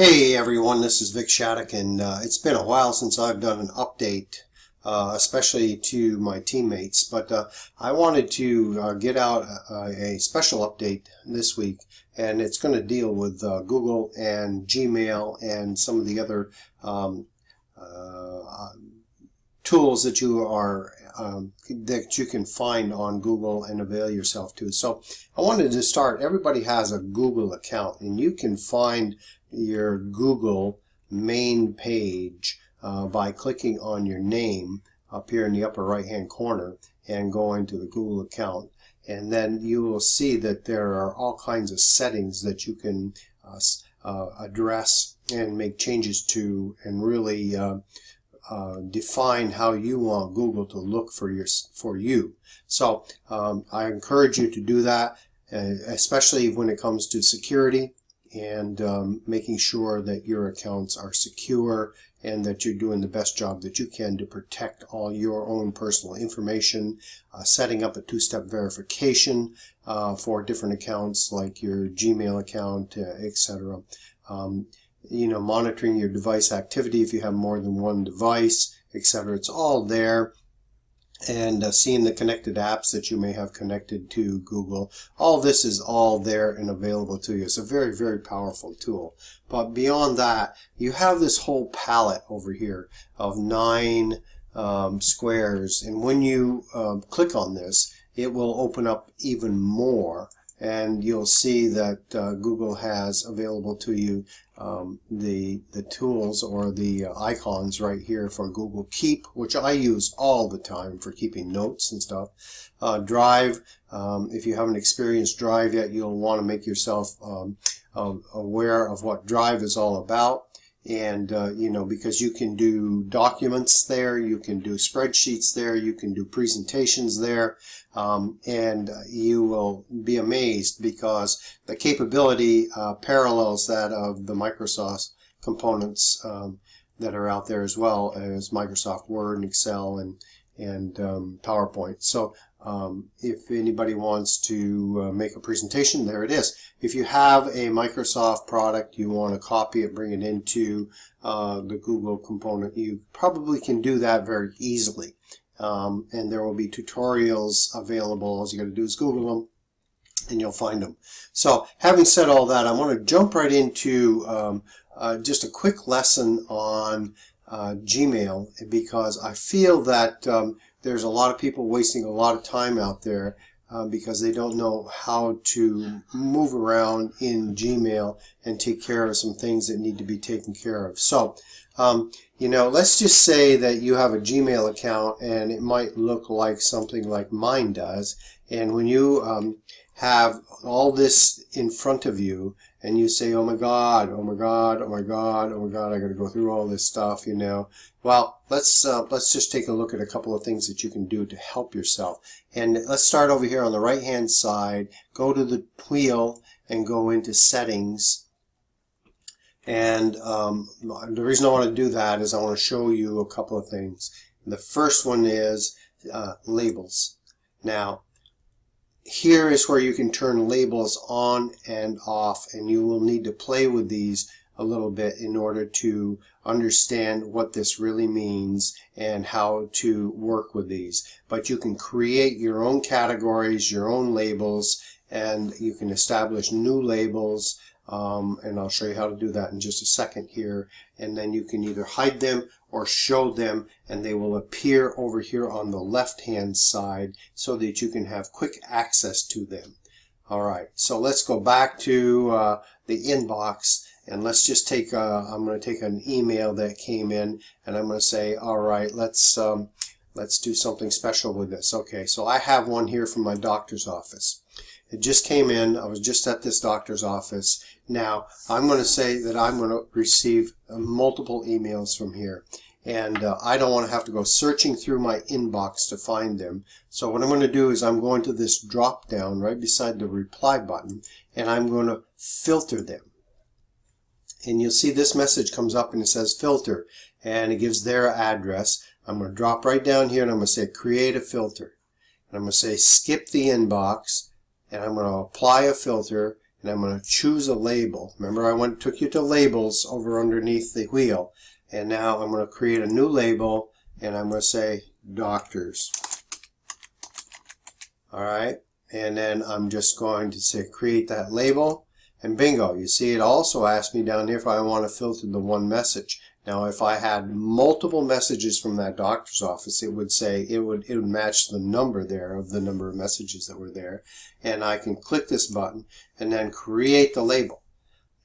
Hey everyone, this is Vic Shattuck, and it's been a while since I've done an update, especially to my teammates, but I wanted to get out a special update this week, and it's going to deal with Google and Gmail and some of the other tools that you can find on Google and avail yourself to. So I wanted to start. Everybody has a Google account, and you can find your Google main page by clicking on your name up here in the upper right hand corner and going to the Google account, and then you will see that there are all kinds of settings that you can address and make changes to, and really define how you want Google to look for you. So I encourage you to do that, especially when it comes to security and making sure that your accounts are secure and that you're doing the best job that you can to protect all your own personal information, setting up a two-step verification for different accounts like your Gmail account, etc. Monitoring your device activity if you have more than one device, etc. It's all there. And seeing the connected apps that you may have connected to Google. All this is all there and available to you. It's a very, very powerful tool. But beyond that, you have this whole palette over here of 9 squares. And when you click on this, it will open up even more. And you'll see that Google has available to you the tools or the icons right here for Google Keep, which I use all the time for keeping notes and stuff. Drive, if you haven't experienced Drive yet, you'll want to make yourself aware of what Drive is all about. And because you can do documents there, you can do spreadsheets there, you can do presentations there, and you will be amazed because the capability parallels that of the Microsoft components that are out there, as well as Microsoft Word and Excel and PowerPoint. So if anybody wants to make a presentation, there it is. If you have a Microsoft product, you want to copy it, bring it into the Google component, you probably can do that very easily. And there will be tutorials available. All you got to do is Google them and you'll find them. So having said all that, I want to jump right into just a quick lesson on Gmail, because I feel that there's a lot of people wasting a lot of time out there because they don't know how to move around in Gmail and take care of some things that need to be taken care of. So, let's just say that you have a Gmail account and it might look like something like mine does. And when you have all this in front of you and you say, oh my God, oh my God, oh my God, oh my God, I got to go through all this stuff, Well, let's just take a look at a couple of things that you can do to help yourself. And let's start over here on the right hand side. Go to the wheel and go into settings. And the reason I want to do that is I want to show you a couple of things. The first one is labels. Now, here is where you can turn labels on and off, and you will need to play with these a little bit in order to understand what this really means and how to work with these. But you can create your own categories, your own labels, and you can establish new labels, and I'll show you how to do that in just a second here. And then you can either hide them or show them, and they will appear over here on the left hand side so that you can have quick access to them. Alright, so let's go back to the inbox, and let's just take I'm going to take an email that came in, and I'm going to say, alright, let's do something special with this. Okay, so I have one here from my doctor's office. It just came in. I was just at this doctor's office. Now, I'm going to say that I'm going to receive multiple emails from here. And I don't want to have to go searching through my inbox to find them. So what I'm going to do is I'm going to this drop down right beside the reply button, and I'm going to filter them. And you'll see this message comes up and it says filter, and it gives their address. I'm going to drop right down here and I'm going to say create a filter. And I'm going to say skip the inbox, and I'm going to apply a filter, and I'm going to choose a label. Remember, I took you to labels over underneath the wheel, and now I'm going to create a new label, and I'm going to say doctors. Alright, and then I'm just going to say create that label, and bingo, you see it also asked me down here if I want to filter the one message. Now if I had multiple messages from that doctor's office, it would say, it would match the number there of the number of messages that were there, and I can click this button and then create the label.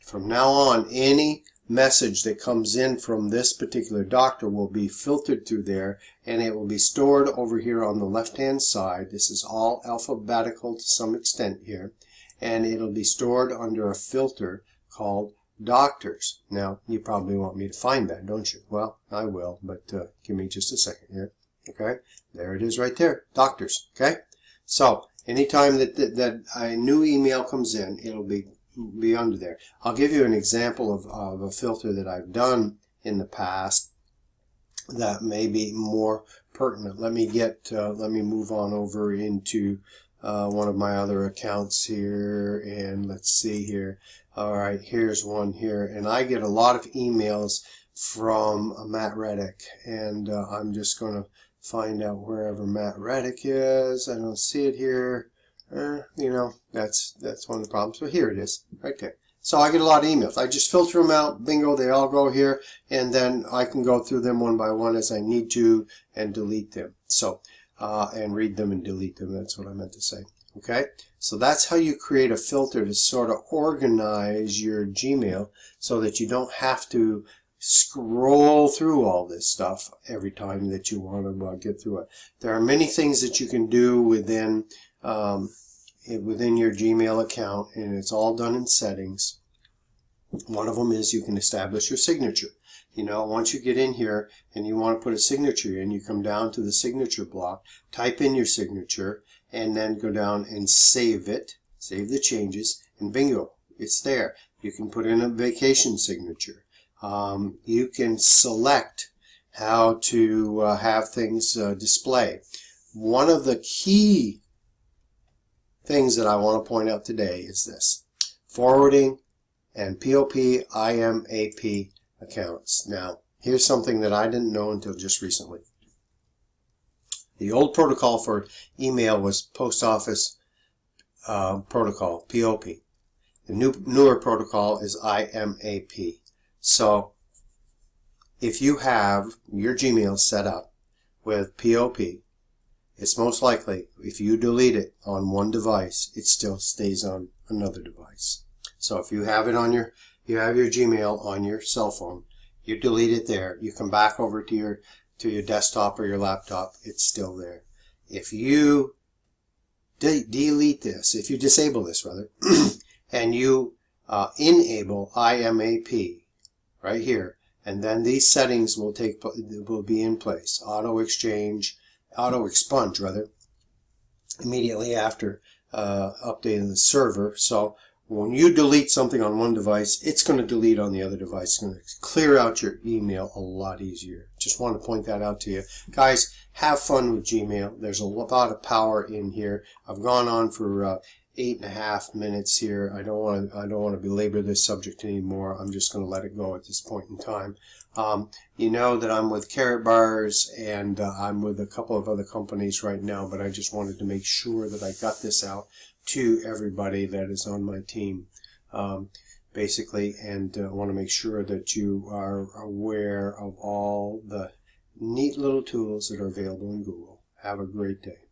From now on, any message that comes in from this particular doctor will be filtered through there, and it will be stored over here on the left hand side. This is all alphabetical to some extent here, and it'll be stored under a filter called doctors. Now you probably want me to find that, don't you? Well, I will, but give me just a second here. Okay, there it is right there, doctors. Okay, so anytime that a new email comes in, it'll be under there. I'll give you an example of a filter that I've done in the past that may be more pertinent. Let me move on over into one of my other accounts here, and let's see here. Alright, here's one here, and I get a lot of emails from Matt Reddick, and I'm just going to find out wherever Matt Reddick is. I don't see it here. You know, that's one of the problems, but here it is, right there. So I get a lot of emails. I just filter them out, bingo, they all go here, and then I can go through them one by one as I need to and delete them. So, and read them and delete them, that's what I meant to say. Okay, so that's how you create a filter to sort of organize your Gmail so that you don't have to scroll through all this stuff every time that you want to get through it. There are many things that you can do within your Gmail account, and it's all done in settings. One of them is you can establish your signature. You know, once you get in here and you want to put a signature in, you come down to the signature block, type in your signature, and then go down and save it, save the changes, and bingo, it's there. You can put in a vacation signature. You can select how to have things display. One of the key things that I want to point out today is this: forwarding and POP IMAP accounts. Now, here's something that I didn't know until just recently. The old protocol for email was Post Office Protocol, POP. The newer protocol is IMAP. So, if you have your Gmail set up with POP, it's most likely, if you delete it on one device, it still stays on another device. So if you have it on your Gmail on your cell phone, you delete it there, you come back over to your desktop or your laptop, it's still there. If you delete this, if you disable this rather, and you enable IMAP right here, and then these settings will be in place. Auto expunge rather, immediately after updating the server. So when you delete something on one device, it's going to delete on the other device. It's going to clear out your email a lot easier. Just want to point that out to you. Guys, have fun with Gmail. There's a lot of power in here. I've gone on for 8.5 minutes here. I don't want to belabor this subject anymore. I'm just going to let it go at this point in time. You know that I'm with Karatbars, and I'm with a couple of other companies right now, but I just wanted to make sure that I got this out to everybody that is on my team, basically, and I want to make sure that you are aware of all the neat little tools that are available in Google. Have a great day.